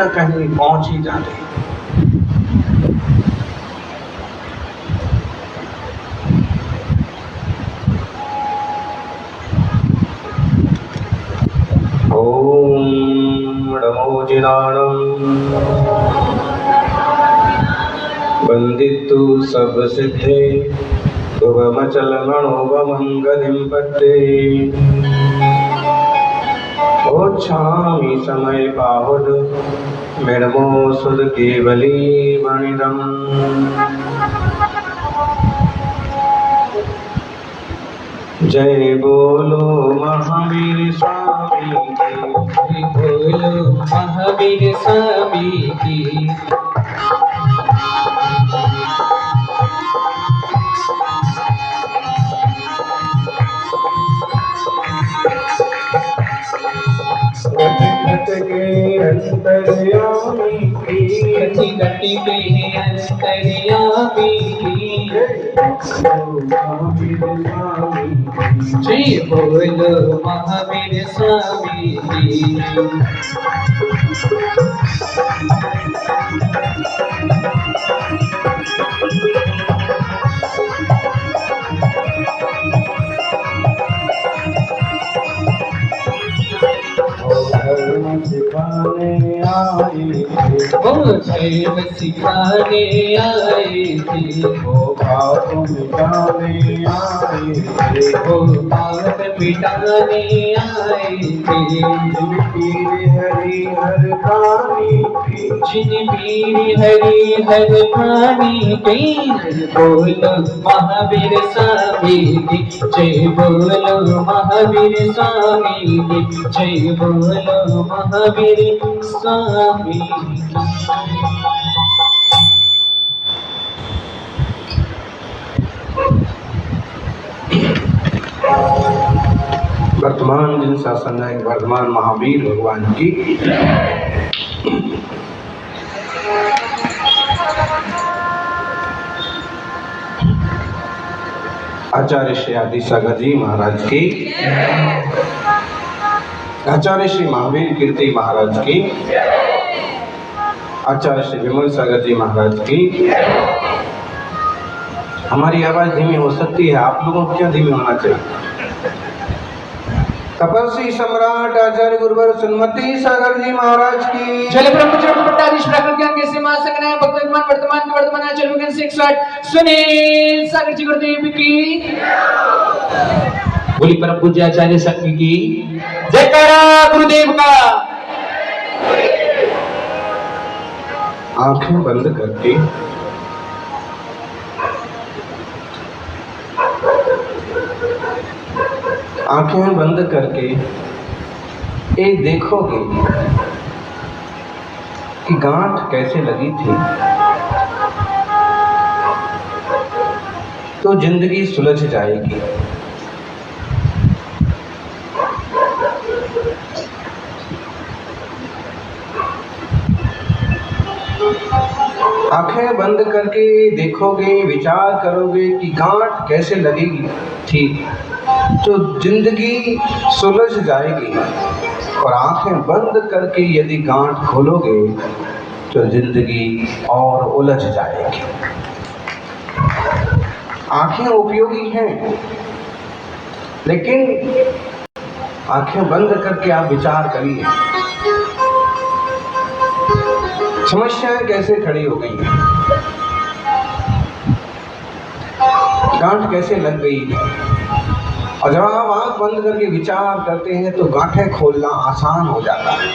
कहीं पहुंच ही जाते। ओम नमो जिनाणं वंदितु सब सिद्धे शुभमचल मनोभमंगलिं पट्टे ओच्छामि समय पाहुड मेडमो सुद केवली वणिदम्। जय बोलो महावीर स्वामी की, जय बोलो महावीर स्वामी की। घट घट के अंतर्यामी की, घट घट के अंतर्यामी की। जय बोलो महावीर स्वामी की। धर्म सिखाने आए थे, वो धर्म सिखाने आए थे, वो पाप मिटाने आए थे, वो पाप मिटाने आए थे। जिन पीर हरि हर प्राणी की, जिन पीर हरि हर प्राणी की। जय बोलो महावीर स्वामी की। जय बोलो महावीर स्वामी की। जय बोलो महावीर स्वामी की। वर्तमान दिन शासन है वर्तमान महावीर भगवान की। आचार्य श्री आदि सागर जी महाराज की, आचार्य श्री महावीर कीर्ति महाराज की, आचार्य श्री विमल सागर जी महाराज की। हमारी आवाज धीमी हो सकती है, आप लोगों को क्यों धीमी होना चाहिए? तपस्वी सम्राट आचार्य गुरुवर सुन्मति सागर जी महाराज की। जल ब्रह्मचर्य पट्टाधीश प्रकट ज्ञान के सीमा संज्ञा भक्तमान वर्तमान के वर्तमान आचार्य विज्ञान से 160 सुनील सागर जी गुरुदेव की। बोली परम पूज्य आचार्य संघ की जयकारा गुरुदेव का। आंखें बंद करके आंखें बंद करके ये देखोगे कि गांठ कैसे लगी थी तो जिंदगी सुलझ जाएगी। आंखें बंद करके देखोगे, विचार करोगे कि गांठ कैसे लगेगी थी तो जिंदगी सुलझ जाएगी। और आंखें बंद करके यदि गांठ खोलोगे तो जिंदगी और उलझ जाएगी। आंखें उपयोगी हैं, लेकिन आंखें बंद करके आप विचार करिए समस्याएं कैसे खड़ी हो गई हैं, गांठ कैसे लग गई है। और जब आप आंख बंद करके विचार करते हैं तो गांठें खोलना आसान हो जाता है।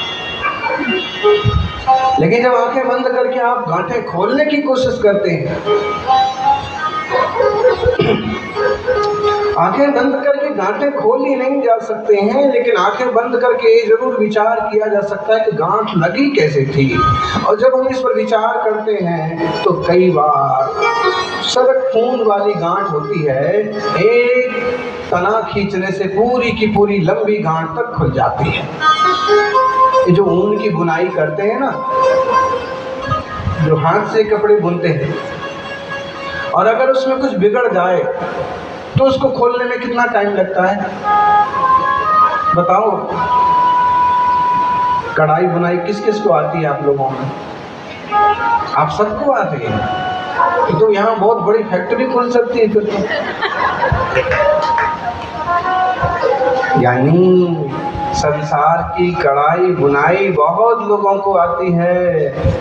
लेकिन जब आंखें बंद करके आप गांठें खोलने की कोशिश करते हैं, आंखें बंद करके गांठें खोली नहीं जा सकते हैं, लेकिन आंखें बंद करके ये जरूर विचार किया जा सकता है कि गांठ लगी कैसे थी। और जब हम इस पर विचार करते हैं तो कई बार सड़क खून वाली गांठ होती है, एक तना खींचने से पूरी की पूरी लंबी गांठ तक खुल जाती है। ये जो ऊन की बुनाई करते हैं ना, जो हाथ से कपड़े बुनते हैं, और अगर उसमें कुछ बिगड़ जाए तो उसको खोलने में कितना टाइम लगता है बताओ? कढ़ाई बुनाई किस किस को आती है आप लोगों में? आप सबको आती है? तो यहाँ बहुत बड़ी फैक्ट्री खुल सकती है फिर तो। यानी संसार की कढ़ाई बुनाई बहुत लोगों को आती है,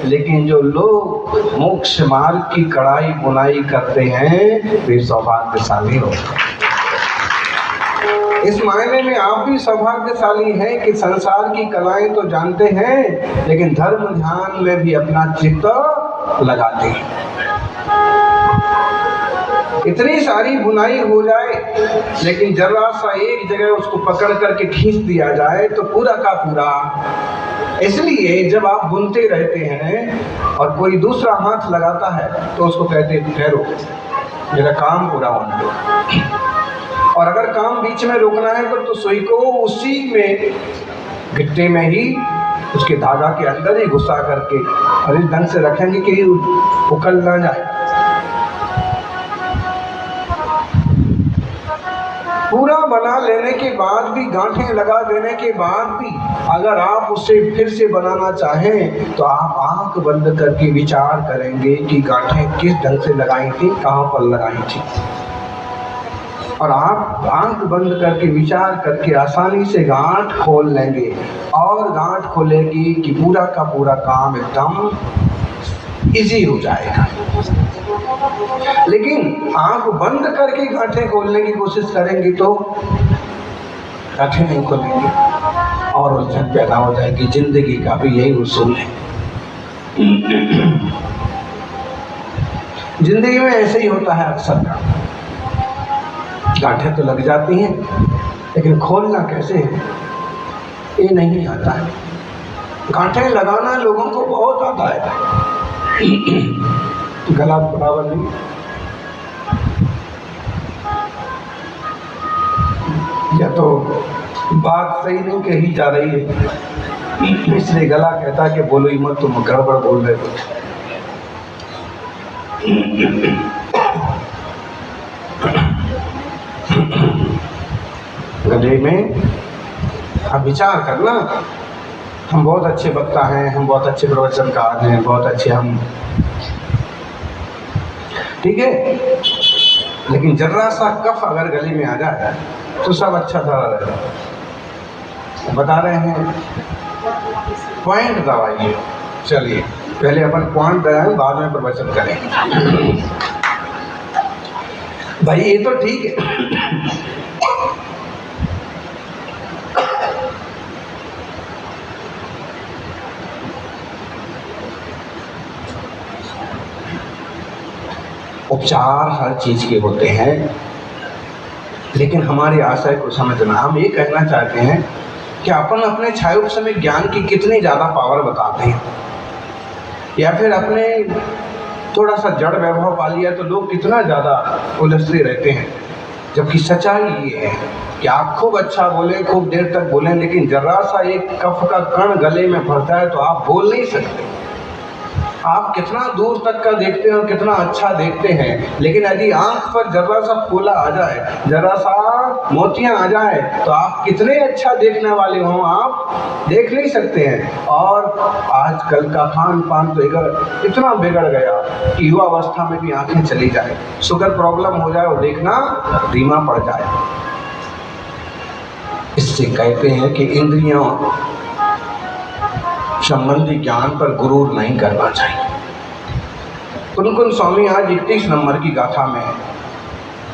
लेकिन जो लोग मोक्ष मार्ग की कढ़ाई बुनाई करते हैं वे सौभाग्यशाली होते हैं। इस मायने में आप भी सौभाग्यशाली हैं कि संसार की कलाएं तो जानते हैं, लेकिन धर्म ध्यान में भी अपना चित्त लगाते हैं। इतनी सारी बुनाई हो जाए, लेकिन जरा सा एक जगह उसको पकड़ करके खींच दिया जाए तो पूरा का पूरा। इसलिए जब आप बुनते रहते हैं और कोई दूसरा हाथ लगाता है तो उसको कहते हैं ठहरो, मेरा काम पूरा होने दो। और अगर काम बीच में रोकना है तो सुई को उसी में गिट्टे में ही उसके धागा के अंदर ही घुसा करके और इस ढंग से रखेंगे कि उकल ना जाए। पूरा बना लेने के बाद भी, गांठें लगा देने के बाद भी अगर आप उसे फिर से बनाना चाहें तो आप आंख बंद करके विचार करेंगे कि गांठें किस ढंग से लगाई थी, कहाँ पर लगाई थी। और आप आंख बंद करके विचार करके आसानी से गांठ खोल लेंगे और गांठ खोलेगी कि पूरा का पूरा काम एकदम इजी हो जाएगा। लेकिन आंख बंद करके गांठें खोलने की कोशिश करेंगे तो गांठें नहीं खोलेंगे और उलझन पैदा हो जाएगी। जिंदगी का भी यही उसूल है। जिंदगी में ऐसे ही होता है अक्सर। गांठें तो लग जाती हैं, लेकिन खोलना कैसे है ये नहीं आता है। गांठें लगाना लोगों को बहुत आता है, गला बराबर नहीं। या तो बात सही नहीं कही जा रही है, इसलिए गला कहता कि बोलो ही मत, तुम गड़बड़ बोल रहे हो। गले में अब विचार करना, हम बहुत अच्छे वक्ता हैं, हम बहुत अच्छे प्रवचनकार हैं, बहुत अच्छे हम, ठीक है, लेकिन जरा सा कफ अगर गले में आ जाए तो सब अच्छा था रहेगा। बता रहे हैं पॉइंट दबाइए। चलिए पहले अपन पॉइंट दबाएं, बाद में प्रवचन करेंगे। भाई ये तो ठीक है। उपचार हर चीज के होते हैं, लेकिन हमारे आशय को समझना। हम ये कहना चाहते हैं कि अपन अपने छायुप समय ज्ञान की कितनी ज़्यादा पावर बताते हैं, या फिर अपने थोड़ा सा जड़ वैभव पा लिया तो लोग कितना ज़्यादा उलझते रहते हैं। जबकि सच्चाई ये है कि आप खूब अच्छा बोले, खूब देर तक बोलें, लेकिन जरा सा एक कफ का कण गले में भरता है तो आप बोल नहीं सकते। आप कितना दूर तक का देखते हैं और कितना अच्छा देखते हैं, लेकिन यदि आंख पर जरा सा फूला आ जाए, जरा सा मोतियां आ जाए तो आप कितने अच्छा देखने वाले हों आप देख नहीं सकते हैं। और आजकल का खान पान तो इतना बिगड़ गया कि युवा अवस्था में भी आंखें चली जाए, शुगर प्रॉब्लम हो जाए और देखना धीमा पड़ जाए। इससे कहते हैं कि इंद्रियों संबंधी ज्ञान पर गुरूर नहीं करना चाहिए। कुन स्वामी आज 31 नंबर की गाथा में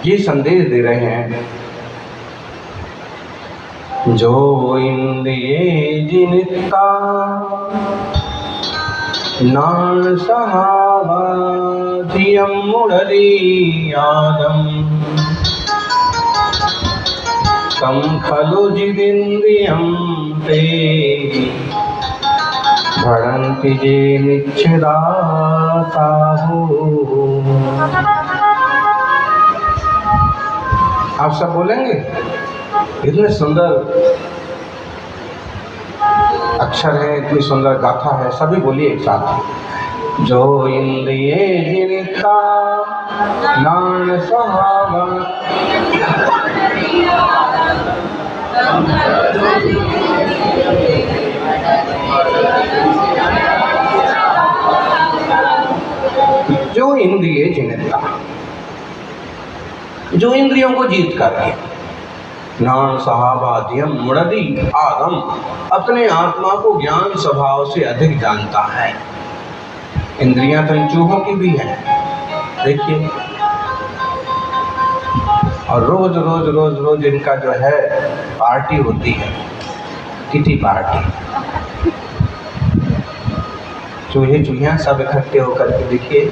ये संदेश दे रहे हैं, जो इंद्रिये जिनिता नान सहावाधियम मुड़री आदम तम खलु जिदिंद्रियम ते भड़न्ति जे निच्छिदासाहो। आप सब बोलेंगे? इतने सुंदर अक्षर है, इतनी सुंदर गाथा है, सभी बोलिए एक साथ। जो इंद्रिये जिनिता नान सहावा जो इंद्रिय जिनता, जो इंद्रियों को जीत करके ज्ञान सहाबाध्यम मुड़दी आगम, अपने आत्मा को ज्ञान स्वभाव से अधिक जानता है। इंद्रियां तो इन चूहों की भी हैं, देखिए। और रोज रोज रोज रोज इनका जो है पार्टी होती है, किटी पार्टी। चूहे चूहियां सब इकट्ठे होकर के देखिए,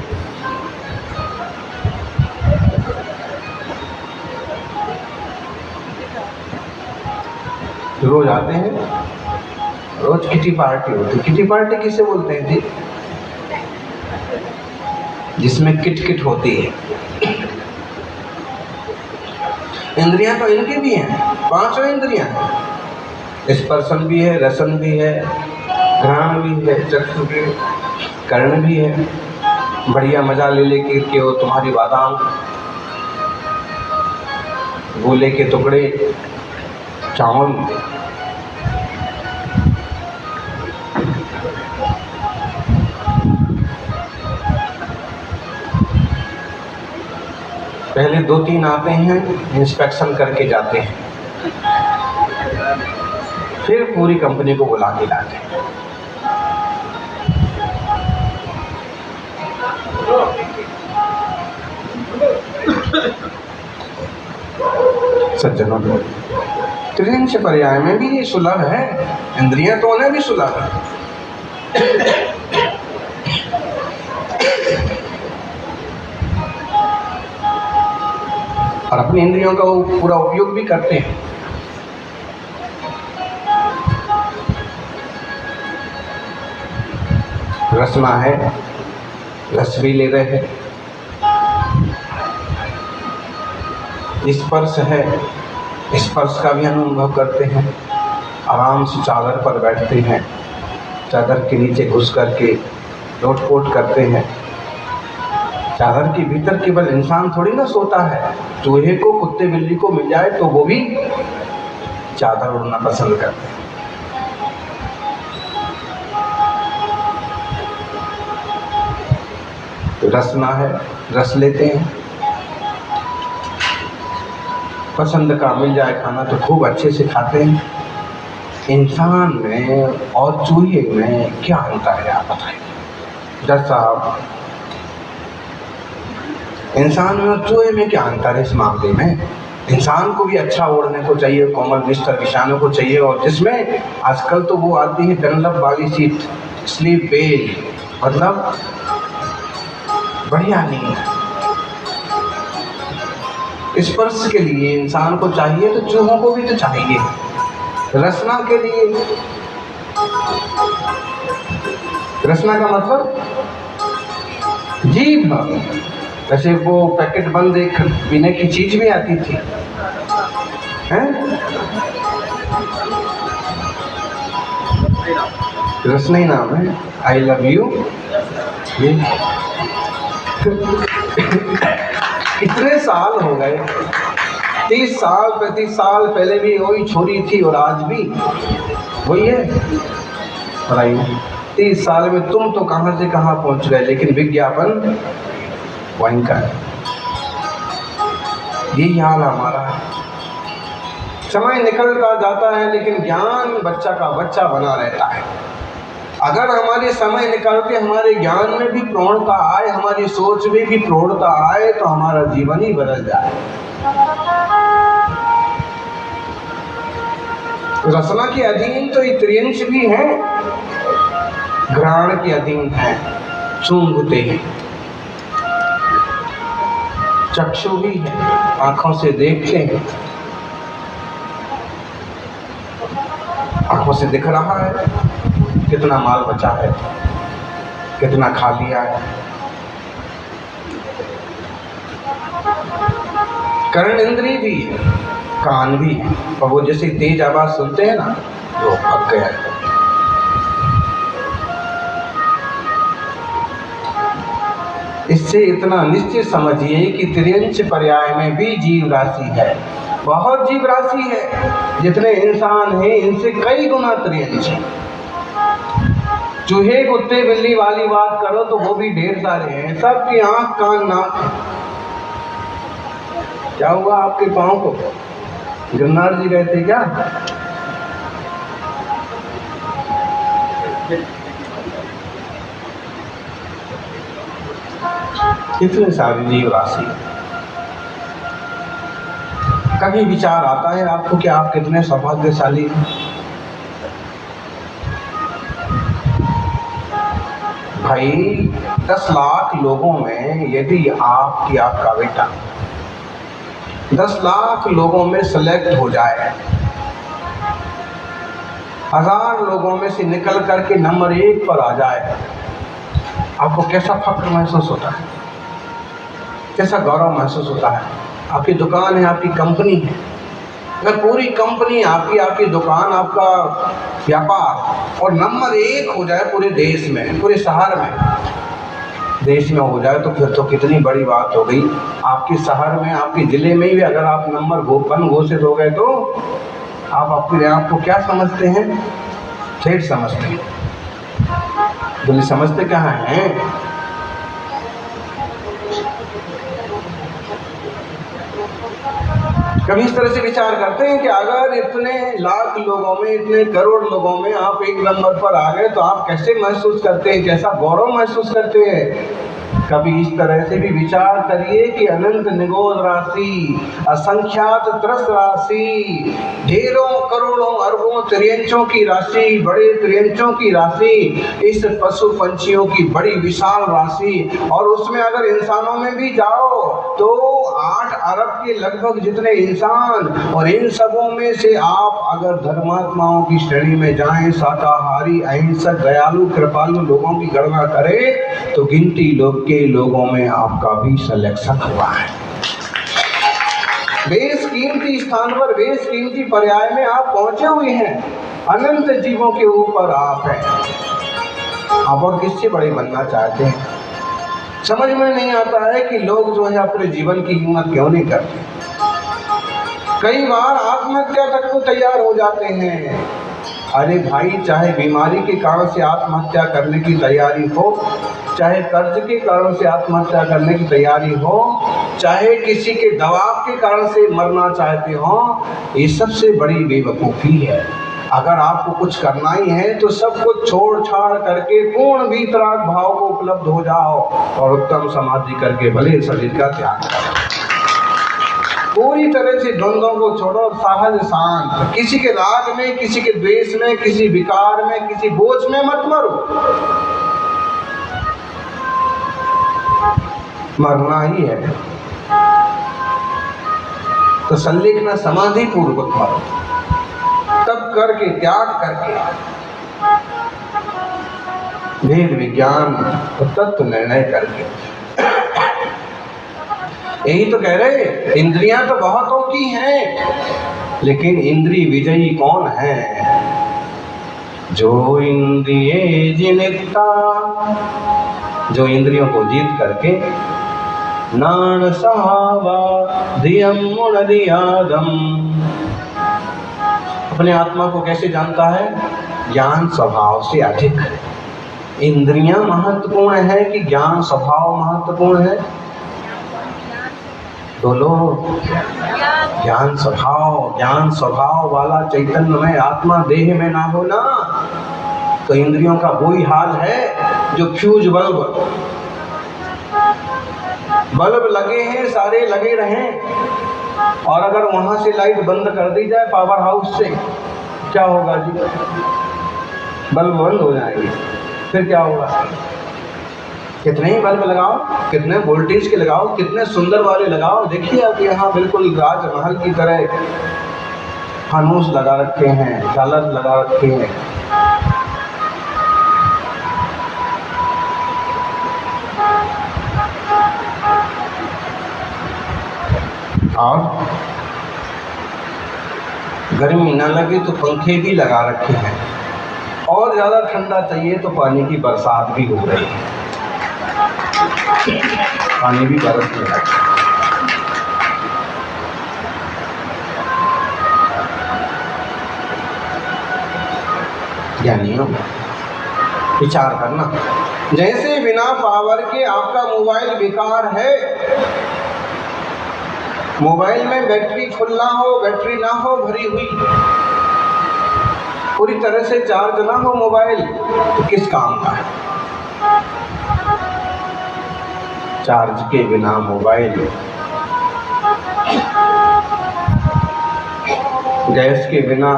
रोज आते हैं, रोज किटी पार्टी होती है। किटी पार्टी किसे बोलते हैं जी? जिसमें किट किट होती है। इंद्रियां तो इनकी भी हैं, पांचों इंद्रियां हैं। स्पर्शन भी है, रसन भी है, घ्राण भी है, चक्षु भी, कर्ण भी है। बढ़िया मजा ले लेके के वो तुम्हारी बादाम, गोले के टुकड़े, चावल, पहले 2-3 आते हैं, इंस्पेक्शन करके जाते हैं, फिर पूरी कंपनी को बुला के लाते हैं। सज्जनों, त्रिंश पर्याय में भी ये सुलभ है, इंद्रियां तो उन्हें भी सुलभ है। और अपनी इंद्रियों का वो पूरा उपयोग भी करते हैं। रसना है, रस भी ले रहे हैं। स्पर्श है, स्पर्श का भी अनुभव करते हैं। आराम से चादर पर बैठते हैं, चादर के नीचे घुस करके लोटपोट करते हैं। चादर के भीतर केवल इंसान थोड़ी ना सोता है, चूहे को, कुत्ते बिल्ली को मिल जाए तो वो भी चादर उड़ना पसंद करते हैं। तो रसना है, रस लेते हैं। पसंद का मिल जाए खाना तो खूब अच्छे से खाते हैं। इंसान में और चूहे में क्या अंतर है, आप बताइए जज साहब? इंसान में और चूहे में क्या अंतर है इस मामले में? इंसान को भी अच्छा ओढ़ने को चाहिए, कोमल बिस्तर बिछाने को चाहिए, और जिसमें आजकल तो वो आती है डनलप वाली सीट, स्लीप बेड, मतलब बढ़िया नींद। स्पर्श के लिए इंसान को चाहिए तो चूहों को भी तो चाहिए। रसना के लिए, रसना का मतलब जीभ। वैसे वो पैकेट बंद एक पीने की चीज भी आती थी, हैं? रसना ही नाम है, आई लव यू। ये कितने साल हो गए, 30 साल 35 साल पहले भी वही छोरी थी और आज भी वही है। बताइए 30 साल में तुम तो कहाँ से कहाँ पहुँच गए, लेकिन विज्ञापन वहीं का है। यही हाल हमारा है। समय निकलता जाता है लेकिन ज्ञान बच्चा का बच्चा बना रहता है। अगर हमारे समय निकल के हमारे ज्ञान में भी प्रौढ़ता आए, हमारी सोच में भी प्रौढ़ता आए, तो हमारा जीवन ही बदल जाए। रसना के अधीन तो त्रियंश भी हैं, घ्राण के अधीन है, सूंघते हैं। चक्षु भी है, आंखों से देखते हैं, आंखों से दिख रहा है कितना माल बचा है, कितना खा लिया है। कर्ण इंद्री भी है, कान भी है, और वो जैसे तेज आवाज सुनते हैं ना, वो पक गया है। इससे इतना निश्चित समझिए कि त्रियंश पर्याय में भी जीव राशि है, बहुत जीव राशि है। जितने इंसान हैं इनसे कई गुना त्रियंश है। चूहे कुत्ते बिल्ली वाली बात करो तो वो भी ढेर सारे हैं, सबकी आंख कान नाक है। क्या हुआ आपके पाँव को? गिरनार जी गए थे क्या? कितने सारी जीव राशि। कभी विचार आता है आपको कि आप कितने सौभाग्यशाली हैं? भाई 10 लाख लोगों में यदि आपका बेटा 10 लाख लोगों में सेलेक्ट हो जाए, 1000 लोगों में से निकल करके नंबर 1 पर आ जाए, आपको कैसा फख्र महसूस होता है, कैसा गौरव महसूस होता है? आपकी दुकान है, आपकी कंपनी है, अगर पूरी कंपनी आपकी दुकान, आपका व्यापार और नंबर 1 हो जाए पूरे देश में, पूरे शहर में, देश में हो जाए, तो फिर तो कितनी बड़ी बात हो गई। आपके शहर में, आपके ज़िले में भी अगर आप नंबर 1 घोषित हो गए तो आप अपने आप को क्या समझते हैं? ठेठ समझते हैं। बोले समझते कहाँ हैं? कभी इस तरह से विचार करते हैं कि अगर इतने लाख लोगों में, इतने करोड़ लोगों में आप 1 नंबर पर आ गए तो आप कैसे महसूस करते हैं, कैसा गौरव महसूस करते हैं? कभी इस तरह से भी विचार करिए कि अनंत निगोद राशि, असंख्यात त्रस राशि, ढेरों करोड़ों अरबों त्रियंचों की राशि, बड़े त्रियंचों की राशि, इस पशु पंछियों की बड़ी विशाल राशि, और उसमें अगर इंसानों में भी जाओ तो 8 अरब के लगभग जितने इंसान, और इन सबों में से आप अगर धर्मात्माओं की श्रेणी में जाएं, शाकाहारी, अहिंसक, दयालु, कृपालु लोगों की गणना करें तो गिनती लोगों में आपका भी सिलेक्शन हुआ है। बेशकीमती स्थान पर, बेशकीमती पर्याय में आप पहुंचे हुए हैं। अनंत जीवों के ऊपर आप हैं। आप और किससे बड़े बनना चाहते हैं? समझ में नहीं आता है कि लोग जो है अपने जीवन की कीमत क्यों नहीं करते। कई बार आत्महत्या तक को तैयार हो जाते हैं। अरे भाई, चाहे बीमारी के कारण से आत्महत्या करने की तैयारी हो, चाहे कर्ज के कारण से आत्महत्या करने की तैयारी हो, चाहे किसी के दबाव के कारण से मरना चाहते हो, ये सबसे बड़ी बेवकूफ़ी है। अगर आपको कुछ करना ही है तो सब कुछ छोड़ छाड़ करके पूर्ण वीतराग भाव को उपलब्ध हो जाओ और उत्तम समाधि करके भले शरीर का त्याग करो। पूरी तरह से द्वंद्वों को छोड़ो, सहज शांत, किसी के राग में, किसी के द्वेष में, किसी विकार में, किसी बोझ में मत मरो। मरना ही है तो संलिग्न समाधि पूर्वक मरो, तब करके, त्याग करके, भेद विज्ञान और तत्व निर्णय करके। यही तो कह रहे, इंद्रियां तो बहुतों की हैं, लेकिन इंद्रिय विजयी कौन है? जो इंद्रिये जिनिता, जो इंद्रियों को जीत करके, नान सहावा धियम मुणदियादम, अपने आत्मा को कैसे जानता है? ज्ञान स्वभाव से अधिक। इंद्रियां महत्वपूर्ण है कि ज्ञान स्वभाव महत्वपूर्ण है? बोलो। ज्ञान स्वभाव वाला चैतन्यमय आत्मा देह में ना हो ना, तो इंद्रियों का वही हाल है जो फ्यूज बल्ब लगे हैं, सारे लगे रहें, और अगर वहां से लाइट बंद कर दी जाए पावर हाउस से, क्या होगा जी? बल्ब बंद हो जाएंगे। फिर क्या होगा? कितने ही बल्ब लगाओ, कितने वोल्टेज के लगाओ, कितने सुंदर वाले लगाओ, देखिए अब यहाँ बिल्कुल राजमहल की तरह फानूस लगा रखे हैं, झालर लगा रखे हैं। और गर्मी ना लगे तो पंखे भी लगा रखे हैं, और ज़्यादा ठंडा चाहिए तो पानी की बरसात भी हो रही है, पानी भी बरस रहा है। ज्ञानियों, विचार करना। जैसे बिना पावर के आपका मोबाइल बेकार है, मोबाइल में बैटरी फुल ना हो, बैटरी ना हो भरी हुई, पूरी तरह से चार्ज ना हो मोबाइल, तो किस काम का है? चार्ज के बिना मोबाइल, गैस के बिना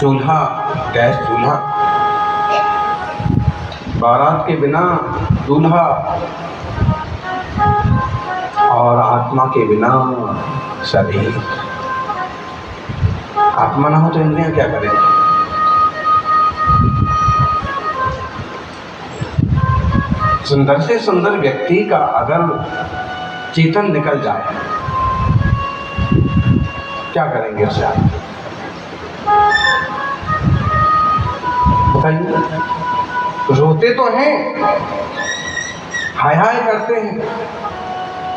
चूल्हा, गैस चूल्हा, बारात के बिना दूल्हा, और आत्मा के बिना शरीर। आत्मा ना हो तो इंद्रियां क्या करें? सुंदर से सुंदर व्यक्ति का अगर चेतन निकल जाए, क्या करेंगे उससे आप बताइए? रोते तो हैं, हाय हाय करते हैं,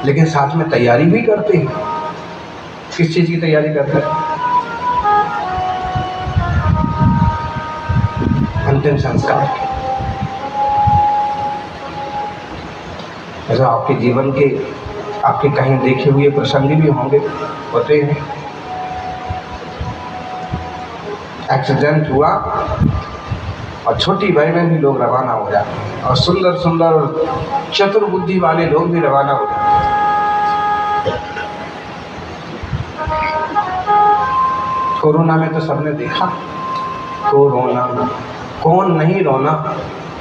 लेकिन साथ में तैयारी भी करते हैं। किस चीज की तैयारी करते हैं? अंतिम संस्कार की। ऐसा आपके जीवन के, आपके कहीं देखे हुए प्रसंग भी होंगे, होते हैं। एक्सीडेंट हुआ और छोटी भाई में भी लोग रवाना हो जाते हैं, और सुंदर सुंदर चतुर बुद्धि वाले लोग भी रवाना हो जाते हैं। कोरोना में तो सबने देखा, कोरोना, कौन नहीं रोना,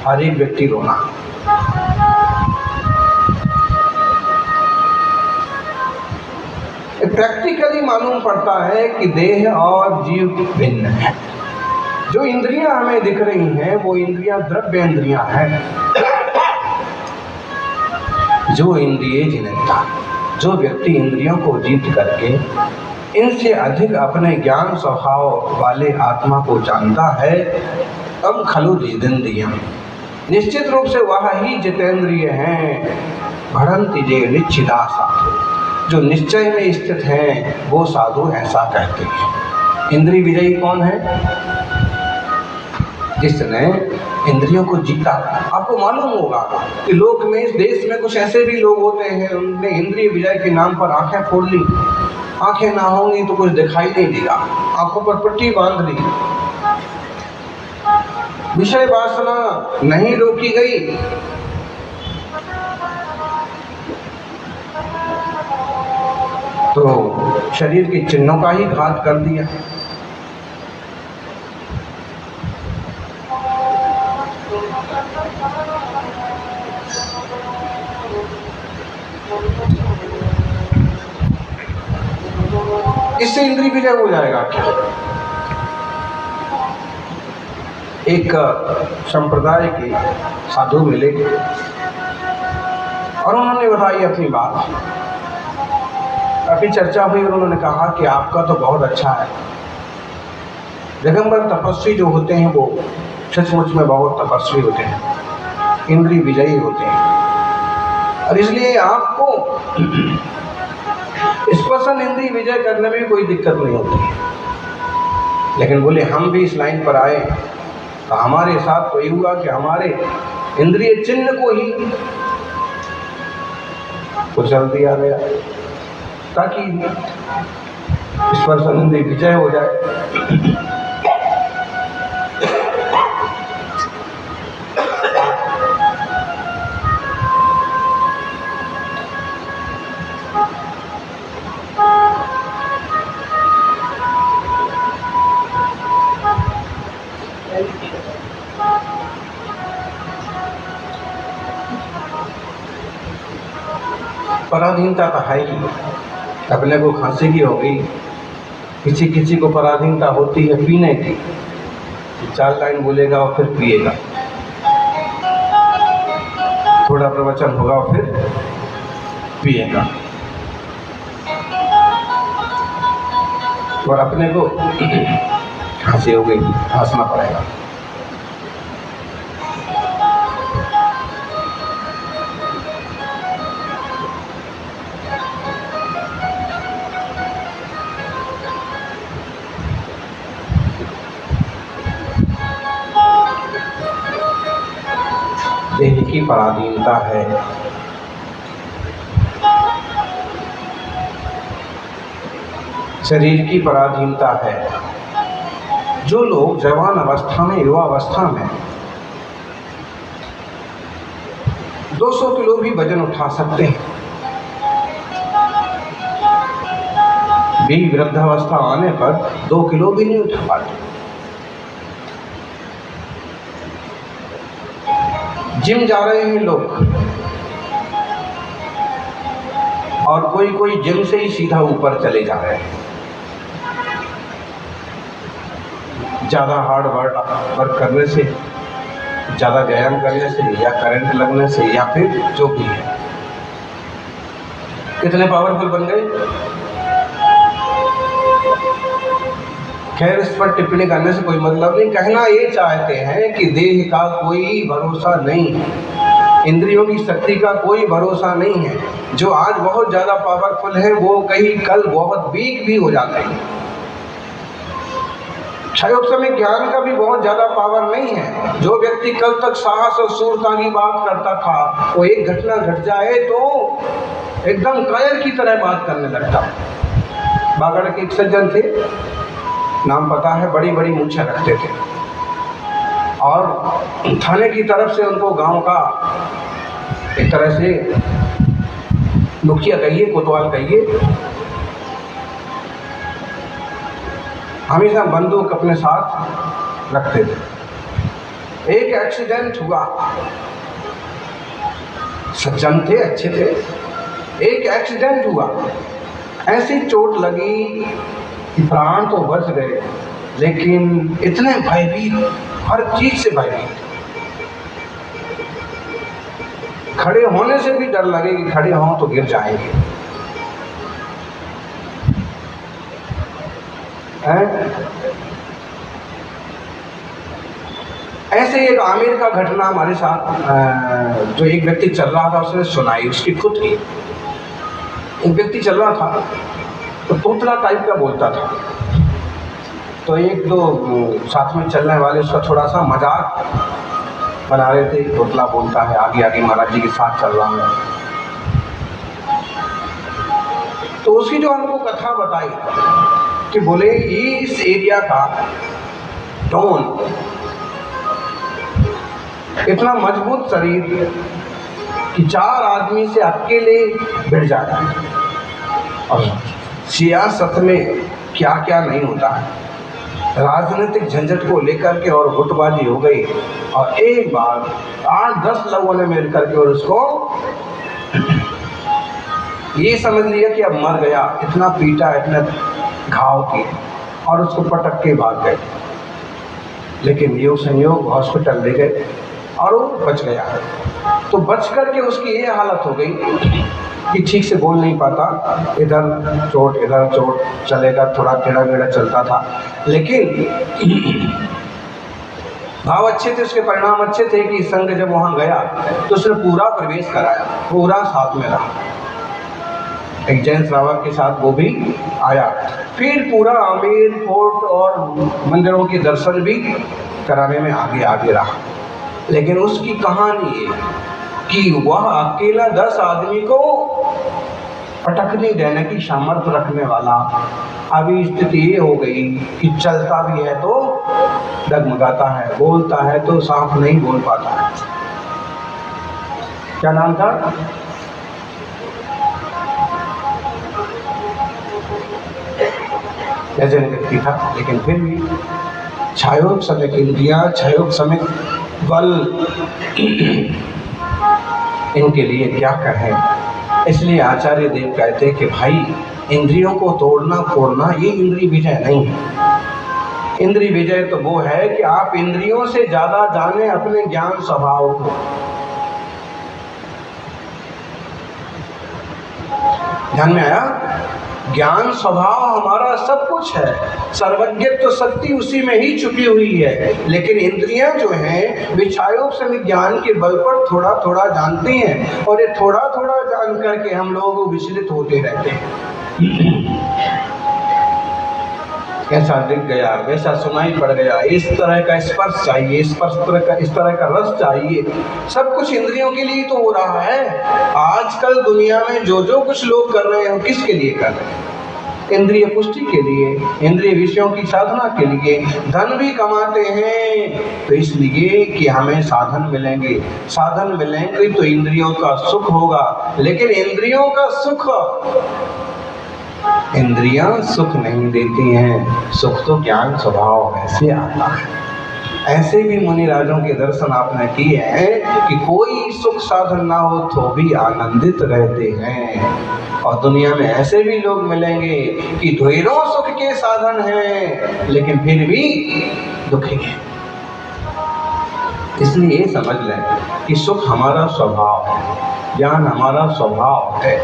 हर एक व्यक्ति रोना। प्रैक्टिकली मालूम पड़ता है कि देह और जीव भिन्न है। जो इंद्रियां हमें दिख रही हैं वो इंद्रियां द्रव्य इंद्रियां हैं। जो इंद्रिय जिनेता, जो व्यक्ति इंद्रियों को जीत करके इनसे अधिक अपने ज्ञान स्वभाव वाले आत्मा को जानता है, तब खलु जितेंद्रियम, निश्चित रूप से वह ही जितेंद्रिय हैं। भड़न्ति जे निश्चिदा साधु, जो निश्चय में स्थित हैं वो साधु ऐसा कहते हैं। इंद्रिय विजयी कौन है? जिसने इंद्रियों को जीता। आपको मालूम होगा कि लोक में, इस देश में कुछ ऐसे भी लोग होते हैं, उन्होंने इंद्रिय विजय के नाम पर आंखें फोड़ ली। आंखें ना होंगी तो कुछ दिखाई नहीं देगा, आंखों पर पट्टी बांध ली, विषय वासना नहीं रोकी गई, तो शरीर के चिन्हों का ही घात कर दिया। इससे इंद्रिय विजय हो जाएगा क्या? एक संप्रदाय के साधु मिले और उन्होंने बताई अपनी बात। काफी चर्चा हुई और उन्होंने कहा कि आपका तो बहुत अच्छा है, दिगंबर तपस्वी जो होते हैं वो सचमुच में बहुत तपस्वी होते हैं, इंद्रिय विजयी होते हैं, और इसलिए आपको स्पर्शन इंद्रिय विजय करने में कोई दिक्कत नहीं होती। लेकिन बोले हम भी इस लाइन पर आए तो हमारे साथ तो ये हुआ कि हमारे इंद्रिय चिन्ह को ही कुचल दिया गया ताकि स्पर्शन इंद्रिय विजय हो जाए। पराधीनता तो है ही। अपने को खांसी की हो गई, किसी किसी को पराधीनता होती है पीने की, 4 लाइन बोलेगा और फिर पिएगा, थोड़ा प्रवचन होगा और फिर पिएगा, और अपने को खांसी हो गई, हंसना पड़ेगा। देह की पराधीनता है। शरीर की पराधीनता है। जो लोग जवान अवस्था में, युवा अवस्था में 200 किलो भी वजन उठा सकते हैं, भी वृद्धावस्था आने पर 2 किलो भी नहीं उठा पाते। जिम जा रहे हैं लोग, और कोई कोई जिम से ही सीधा ऊपर चले जा रहे हैं, ज़्यादा हार्ड वर्क करने से, ज़्यादा व्यायाम करने से, या करंट लगने से, या फिर जो भी है। कितने पावरफुल बन गए। खैर, इस पर टिप्पणी करने से कोई मतलब नहीं। कहना ये चाहते हैं कि देह का कोई भरोसा नहीं है, इंद्रियों की शक्ति का कोई भरोसा नहीं है। जो आज बहुत ज़्यादा पावरफुल है वो कहीं कल बहुत वीक भी हो जाते हैं। क्षयोग समय ज्ञान का भी बहुत ज़्यादा पावर नहीं है। जो व्यक्ति कल तक साहस और शूरता की बात करता था, वो एक घटना घट जाए तो एकदम कायर की तरह बात करने लगता। बागड़ के एक सज्जन थे, नाम पता है, बड़ी बड़ी मूंछें रखते थे, और थाने की तरफ से उनको गांव का एक तरह से मुखिया कहिए, कोतवाल कहिए, हमेशा बंदूक अपने साथ रखते थे। एक एक्सीडेंट हुआ, सज्जन थे, अच्छे थे, एक एक्सीडेंट हुआ, ऐसी चोट लगी कि प्राण तो बच गए, लेकिन इतने भयभीत, हर चीज से भयभीत, खड़े होने से भी डर लगे कि खड़े हों तो गिर जाएंगे। ऐसे एक आमिर का घटना हमारे साथ, जो एक व्यक्ति चल रहा था उसने सुनाई, उसकी खुद की। एक व्यक्ति चल रहा था तो तोतला टाइप का बोलता था, तो एक दो साथ में चलने वाले उसका थोड़ा सा मजाक बना रहे थे, तोतला बोलता है, आगे आगे महाराज जी के साथ चल रहा है। तो उसकी जो हमको कथा बताई कि बोले ये इस एरिया का टोन इतना मजबूत शरीर कि 4 आदमी से अकेले भिड़ जाता है, और सियासत में क्या क्या नहीं होता है, राजनीतिक झंझट को लेकर के और गुटबाजी हो गई, और एक बार 8-10 लोगों ने मिल करके और उसको ये समझ लिया कि अब मर गया, इतना पीटा, इतने घाव किए, और उसको पटक के भाग गए। लेकिन योग संयोग हॉस्पिटल ले गए और वो बच गया। तो बच करके उसकी ये हालत हो गई कि ठीक से बोल नहीं पाता, इधर चोट, चलेगा थोड़ा टेढ़ा मेढ़ा चलता था, लेकिन भाव अच्छे थे, उसके परिणाम अच्छे थे कि संघ जब वहाँ गया तो उसने पूरा प्रवेश कराया, पूरा साथ में रहा, एक जैन श्रावक के साथ वो भी आया, फिर पूरा आमेर फोर्ट और मंदिरों के दर्शन भी कराने में आगे रहा। लेकिन उसकी कहानी ये कि वह अकेला 10 आदमी को पटकने देने की सामर्थ्य रखने वाला। अभी स्थिति ये हो गई कि चलता भी है तो डगमगाता है, बोलता है तो साफ नहीं बोल पाता है। क्या नाम था? लेजेंड व्यक्ति था, लेकिन फिर भी क्षयोग समय इंद्रियां, क्षयोग समय बल, इनके लिए क्या कहें। इसलिए आचार्य देव कहते हैं कि भाई इंद्रियों को तोड़ना फोड़ना ये इंद्रिय विजय नहीं है। इंद्रिय विजय तो वो है कि आप इंद्रियों से ज्यादा जाने अपने ज्ञान स्वभाव को। ध्यान में आया? ज्ञान स्वभाव हमारा सब कुछ है, सर्वज्ञत्व शक्ति उसी में ही छुपी हुई है। लेकिन इंद्रियां जो हैं वे क्षयोग समय ज्ञान के बल पर थोड़ा थोड़ा जानती हैं, और ये थोड़ा थोड़ा जान करके हम लोग विचलित होते रहते हैं। ऐसा दिख गया, वैसा सुनाई पड़ गया, इस तरह का स्पर्श चाहिए, इस तरह का रस चाहिए। सब कुछ इंद्रियों के लिए तो हो रहा है। आजकल दुनिया में जो कुछ लोग कर रहे हैं, किसके लिए कर रहे हैं? इंद्रिय पुष्टि के लिए, इंद्रिय विषयों की साधना के लिए। धन भी कमाते हैं तो इसलिए कि हमें साधन मिलेंगे, साधन मिलेंगे तो इंद्रियों का सुख होगा। लेकिन इंद्रियों का सुख, इंद्रियां सुख नहीं देती हैं, सुख तो ज्ञान स्वभाव ऐसे आता है। ऐसे भी मुनि राजों के दर्शन आपने किए हैं कि कोई सुख साधन ना हो तो भी आनंदित रहते हैं। और दुनिया में ऐसे भी लोग मिलेंगे कि ढेरों सुख के साधन हैं लेकिन फिर भी दुखी हैं। इसलिए ये समझ लें कि सुख हमारा स्वभाव है, ज्ञान हमारा स्वभाव है।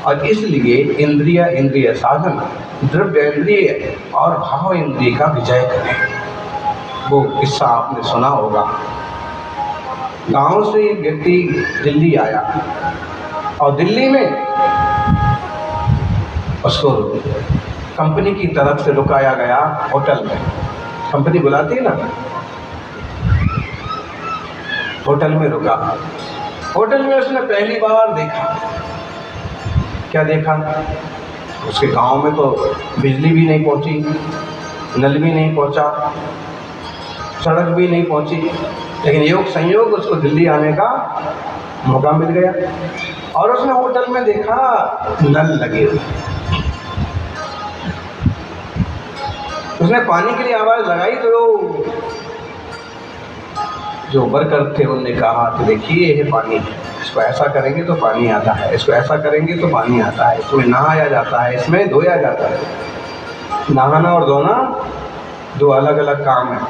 और इसलिए इंद्रिय साधन, द्रव्य इंद्रिय और भाव इंद्रिय का विजय करें। वो किस्सा आपने सुना होगा। गांव से एक व्यक्ति दिल्ली आया और दिल्ली में उसको कंपनी की तरफ से रुकाया गया होटल में। कंपनी बुलाती है ना, होटल में रुका। होटल में उसने पहली बार देखा, क्या देखा? उसके गांव में तो बिजली भी नहीं पहुंची, नल भी नहीं पहुंचा, सड़क भी नहीं पहुंची, लेकिन योग संयोग उसको दिल्ली आने का मौका मिल गया। और उसने होटल में देखा नल लगे हुए। उसने पानी के लिए आवाज लगाई तो जो वर्कर थे उन्होंने कहा कि देखिए ये पानी है, इसको ऐसा करेंगे तो पानी आता है, इसको ऐसा करेंगे तो पानी आता है, इसमें नहाया जाता है, इसमें धोया जाता है। नहाना और धोना दो अलग अलग काम है,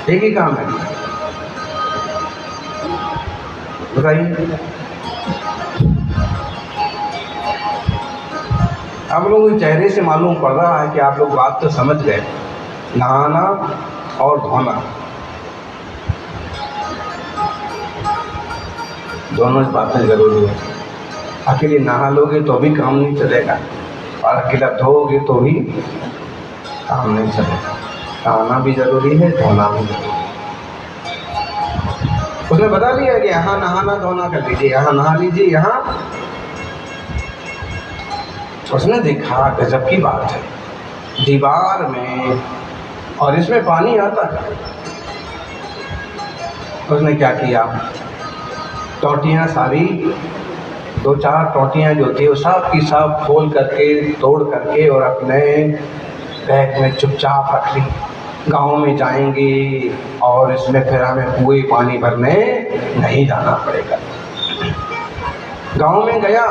एक ही काम है। बताइए, आप लोगों के चेहरे से मालूम पड़ रहा है कि आप लोग बात तो समझ गए। नहाना और धोना दोनों बातें जरूरी है। अकेले नहा लोगे तो भी काम नहीं चलेगा और अकेला धोओगे तो भी काम नहीं चलेगा। नहाना भी जरूरी है, धोना भी जरूरी है। उसने बता दिया कि यहाँ नहाना धोना कर लीजिए, यहाँ नहा लीजिए, यहाँ। उसने देखा गजब की बात है, दीवार में और इसमें पानी आता है। उसने क्या किया, टोटियाँ सारी 2-4 टोटियाँ जो थी वो सब की सब खोल करके तोड़ करके और अपने बैग में चुपचाप रख ली। गांव में जाएंगे और इसमें फिर हमें कुएं पानी भरने नहीं जाना पड़ेगा। गांव में गया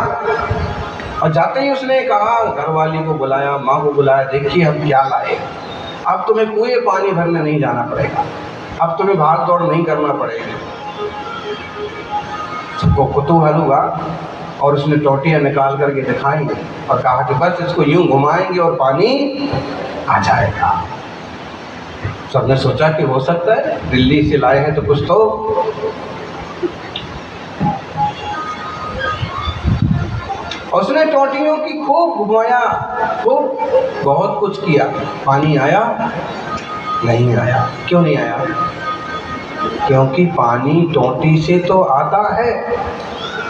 और जाते ही उसने कहा, घरवाली को बुलाया, माँ को बुलाया, देखिए हम क्या लाए, अब तुम्हें कुएं पानी भरने नहीं जाना पड़ेगा, अब तुम्हें भाग दौड़ नहीं करना पड़ेगा। सबको कुतूहल हुआ और उसने टोटियाँ निकाल करके दिखाई और कहा कि बस इसको यूं घुमाएंगे और पानी आ जाएगा। सबने सोचा कि हो सकता है दिल्ली से लाए हैं तो कुछ तो। उसने टोटियों की खूब घुमाया, खूब बहुत कुछ किया, पानी आया नहीं आया। क्यों नहीं आया? क्योंकि पानी टोटी से तो आता है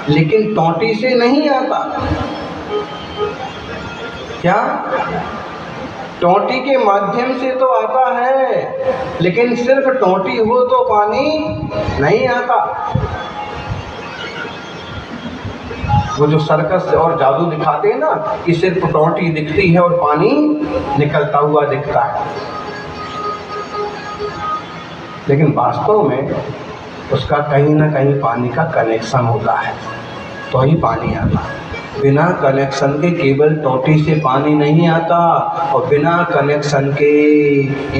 लेकिन टोटी से नहीं आता। क्या? टोटी के माध्यम से तो आता है लेकिन सिर्फ टोटी हो तो पानी नहीं आता। वो जो सर्कस और जादू दिखाते हैं ना कि सिर्फ टोटी दिखती है और पानी निकलता हुआ दिखता है, लेकिन वास्तव में उसका कहीं ना कहीं पानी का कनेक्शन होता है तो ही पानी आता है। बिना कनेक्शन के केवल टोटी से पानी नहीं आता और बिना कनेक्शन के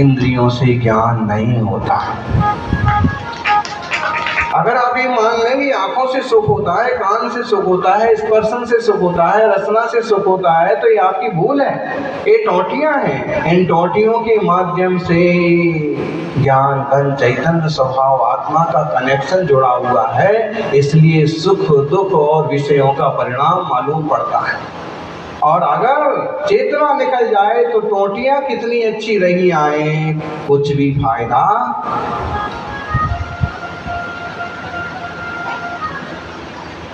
इंद्रियों से ज्ञान नहीं होता। अगर आप ये मान लेंगे आंखों से सुख होता है, कान से सुख होता है, स्पर्शन से सुख होता है, रसना से सुख होता है, तो ये आपकी भूल है। ये टोटियां हैं, इन टोटियों के माध्यम से ज्ञान घन चैतन्य स्वभाव आत्मा का कनेक्शन जुड़ा हुआ है, इसलिए सुख दुख और विषयों का परिणाम मालूम पड़ता है। और अगर चेतना निकल जाए तो टोटियां कितनी अच्छी रही आए, कुछ भी फायदा।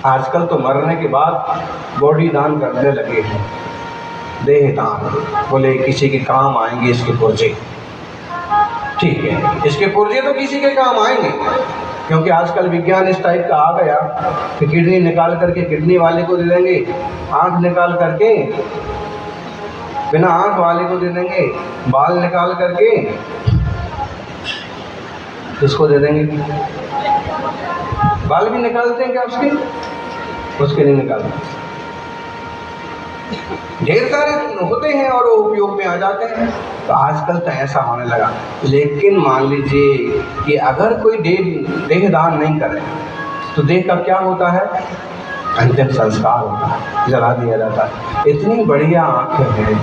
आजकल तो मरने के बाद बॉडी दान करने लगे हैं, देह दान। बोले किसी के काम आएंगे इसके पुर्जे। ठीक है, इसके पुर्जे तो किसी के काम आएंगे, क्योंकि आजकल विज्ञान इस टाइप का आ गया कि किडनी निकाल करके किडनी वाले को दे देंगे, आंख निकाल करके बिना आंख वाले को दे देंगे, बाल निकाल करके इसको दे देंगे। बाल भी निकालते हैं क्या उसके नहीं निकालते। ढेर सारे होते हैं और वो उपयोग में आ जाते हैं। तो आजकल तो ऐसा होने लगा। लेकिन मान लीजिए कि अगर कोई देह दान नहीं करे तो देह का क्या होता है? अंतिम संस्कार होता है, जला दिया जाता है। इतनी बढ़िया आँखें हैं,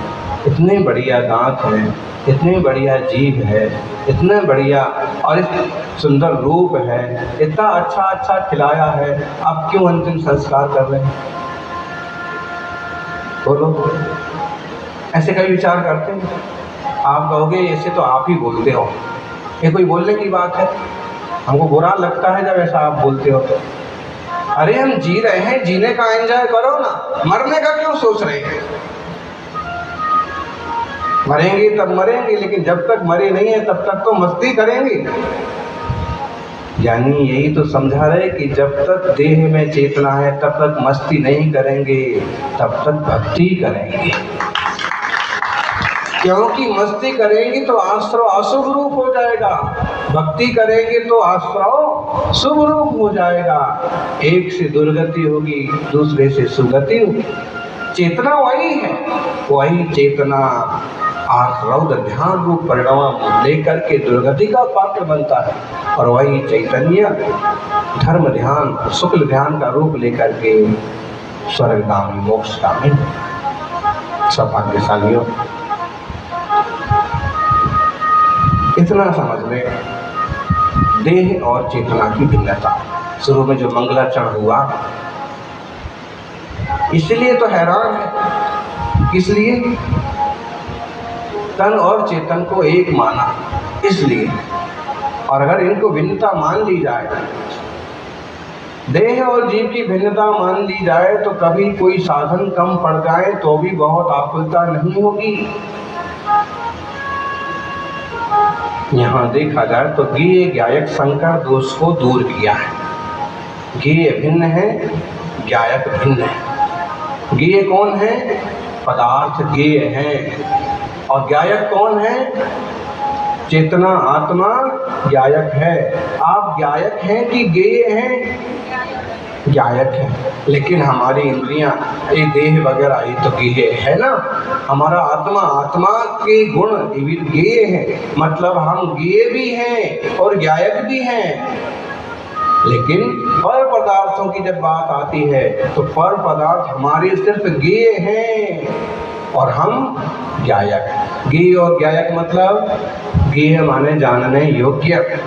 इतने बढ़िया दांत हैं, इतनी बढ़िया जीभ है, इतने बढ़िया और इस सुंदर रूप है, इतना अच्छा खिलाया है, अब क्यों अंतिम संस्कार कर रहे हैं? बोलो, ऐसे कभी विचार करते हैं? आप कहोगे ऐसे तो आप ही बोलते हो, ये कोई बोलने की बात है? हमको बुरा लगता है जब ऐसा आप बोलते हो तो। अरे हम जी रहे हैं, जीने का एंजॉय करो ना, मरने का क्यों सोच रहे हैं? मरेंगे तब मरेंगे, लेकिन जब तक मरे नहीं है तब तक तो मस्ती करेंगे। यानी यही तो समझा रहे कि जब तक देह में चेतना है तब तक मस्ती नहीं करेंगे, तब तक भक्ति करेंगे। क्योंकि मस्ती करेंगे तो आश्रव अशुभ रूप हो जाएगा, भक्ति करेंगे तो आश्रव शुभ रूप हो जाएगा। एक से दुर्गति होगी, दूसरे से सुगति होगी। चेतना वही है, वही चेतना आश्रव ध्यान रूप परिणाम लेकर के दुर्गति का पात्र बनता है, और वही चैतन्य धर्म ध्यान शुक्ल ध्यान का रूप लेकर के स्वर्गगामी मोक्षगामी सौभाग्यशालियों। इतना समझ लें, देह और चेतना की भिन्नता। शुरू में जो मंगलाचरण हुआ, इसलिए तो हैरान है, इसलिए तन और चेतन को एक माना, इसलिए। और अगर इनको भिन्नता मान ली जाए, देह और जीव की भिन्नता मान ली जाए, तो कभी कोई साधन कम पड़ जाए तो भी बहुत आकुलता नहीं होगी। यहाँ देखा जाए तो ज्ञेय ज्ञायक संकर दोष को दूर किया है। ज्ञेय भिन्न है, ज्ञायक भिन्न है। ज्ञेय कौन है? पदार्थ ज्ञेय है। और ज्ञायक कौन है? चेतना आत्मा ज्ञायक है। आप ज्ञायक हैं कि ज्ञेय हैं? ज्ञायक है। लेकिन हमारी इंद्रियां, ये देह वगैरह ये तो ज्ञेय है ना। हमारा आत्मा के गुण ज्ञेय है, मतलब हम ज्ञेय भी हैं और ज्ञायक भी हैं। लेकिन पर पदार्थों की जब बात आती है तो पर पदार्थ हमारे सिर्फ ज्ञेय हैं और हम ज्ञायक। ज्ञेय और ज्ञायक मतलब, ज्ञेय माने जानने योग्य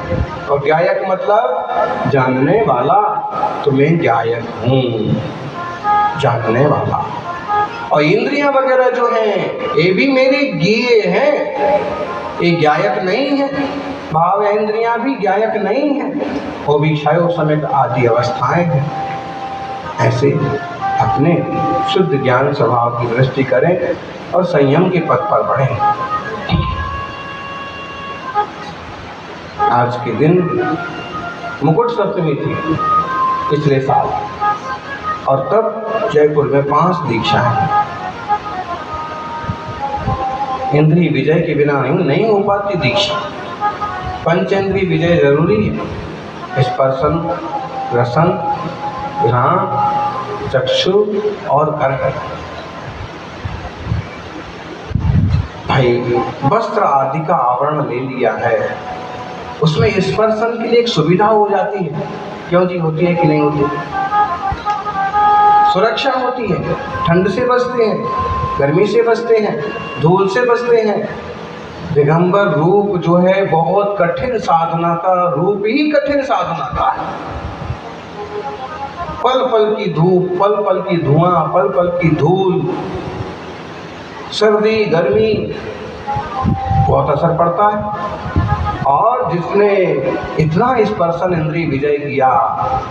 और ज्ञायक मतलब जानने वाला। तो मैं ज्ञायक हूँ, जानने वाला। और इंद्रियां वगैरह जो हैं ये भी मेरे ज्ञेय हैं, ये ज्ञायक नहीं है। भाव इंद्रियां भी ज्ञायक नहीं है, वो भी क्षय समेत आदि अवस्थाएं हैं। ऐसे अपने शुद्ध ज्ञान स्वभाव की दृष्टि करें और संयम के पथ पर बढ़ें। आज के दिन मुकुट सप्तमी थी पिछले साल, और तब जयपुर में 5 दीक्षाएं। इंद्रिय विजय के बिना नहीं हो पाती दीक्षा। पंचेंद्रिय विजय जरूरी है। स्पर्शन, रसन, घ्राण, चक्षु और कर्क। भाई वस्त्र आदि का आवरण ले लिया है, उसमें स्पर्शन के लिए एक सुविधा हो जाती है। क्यों जी, होती है कि नहीं होती? सुरक्षा होती है, ठंड से बचते हैं, गर्मी से बचते हैं, धूल से बचते हैं। दिगंबर रूप जो है बहुत कठिन साधना का रूप ही कठिन साधना का है। पल पल की धूप, पल पल की धुआं, पल पल की धूल, सर्दी गर्मी बहुत असर पड़ता है। और जिसने इतना स्पर्शन इंद्रिय विजय किया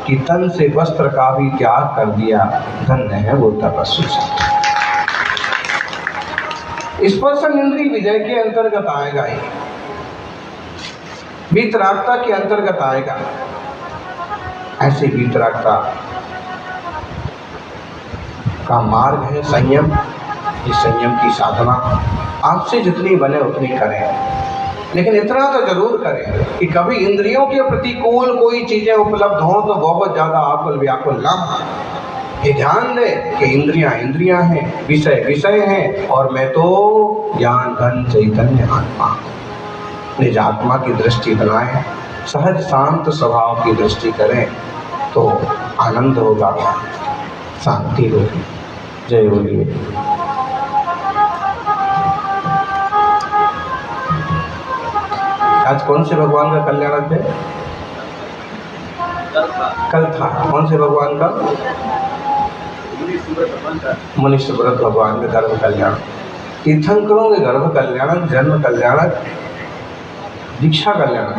कि तन से वस्त्र का भी त्याग कर दिया, धन्य है वो तपस्वी। स्पर्शन इंद्रिय विजय के अंतर्गत आएगा ही, वीतरागता के अंतर्गत आएगा। ऐसे वीतरागता का मार्ग है संयम। इस संयम की साधना आपसे जितनी बने उतनी करें, लेकिन इतना तो जरूर करें कि कभी इंद्रियों के प्रतिकूल कोई चीजें उपलब्ध हों तो बहुत ज्यादा आकुल व्याकुल ना हो। ये ध्यान दें कि इंद्रियां इंद्रियां हैं, विषय विषय हैं, और मैं तो ज्ञान घन चैतन्य आत्मा। निज आत्मा की दृष्टि बनाएं, सहज शांत स्वभाव की दृष्टि करें तो आनंद होगा, शांति होगी। जय बोलिए। आज कौन से भगवान का कल्याण है? कल था। कौन से भगवान का? मुनि सुब्रत भगवान के गर्भ कल्याण, तीर्थंकरों के गर्भ कल्याण, जन्म कल्याण, दीक्षा कल्याण,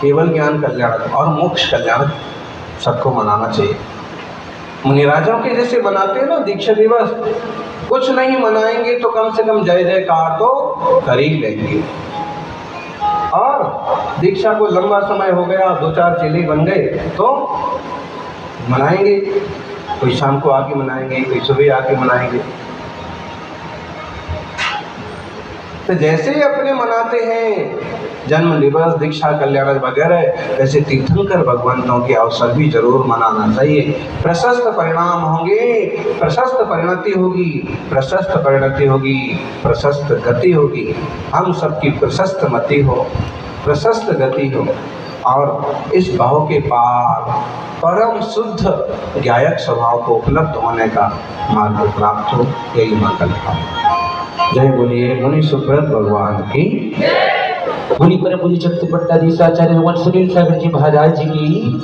केवल ज्ञान कल्याण और मोक्ष कल्याण सबको मनाना चाहिए। मुनिराजों के जैसे मनाते हैं ना दीक्षा दिवस, कुछ नहीं मनाएंगे तो कम से कम जय जयकार तो कर ही लेंगे। और दीक्षा को लंबा समय हो गया, 2-4 चेले बन गए तो मनाएंगे। कोई शाम को आके मनाएंगे, कोई सुबह आके मनाएंगे। तो जैसे अपने मनाते हैं जन्म दिवस, दीक्षा कल्याण वगैरह, वैसे तीर्थंकर भगवंतों के अवसर भी जरूर मनाना चाहिए। प्रशस्त परिणाम होंगे, प्रशस्त परिणति होगी, प्रशस्त परिणति होगी, प्रशस्त गति होगी। हम सबकी प्रशस्त मति हो, प्रशस्त गति हो, और इस भाव के पार परम शुद्ध ज्ञायक स्वभाव को उपलब्ध होने का मार्ग प्राप्त हो। यही मंगल है। जय बोलिए मुनि सुब्रत भगवान की। बोली परम पूज्य चक्रपट्टाधीश आचार्य भगवान सुनील सागर जी महाराज जी की।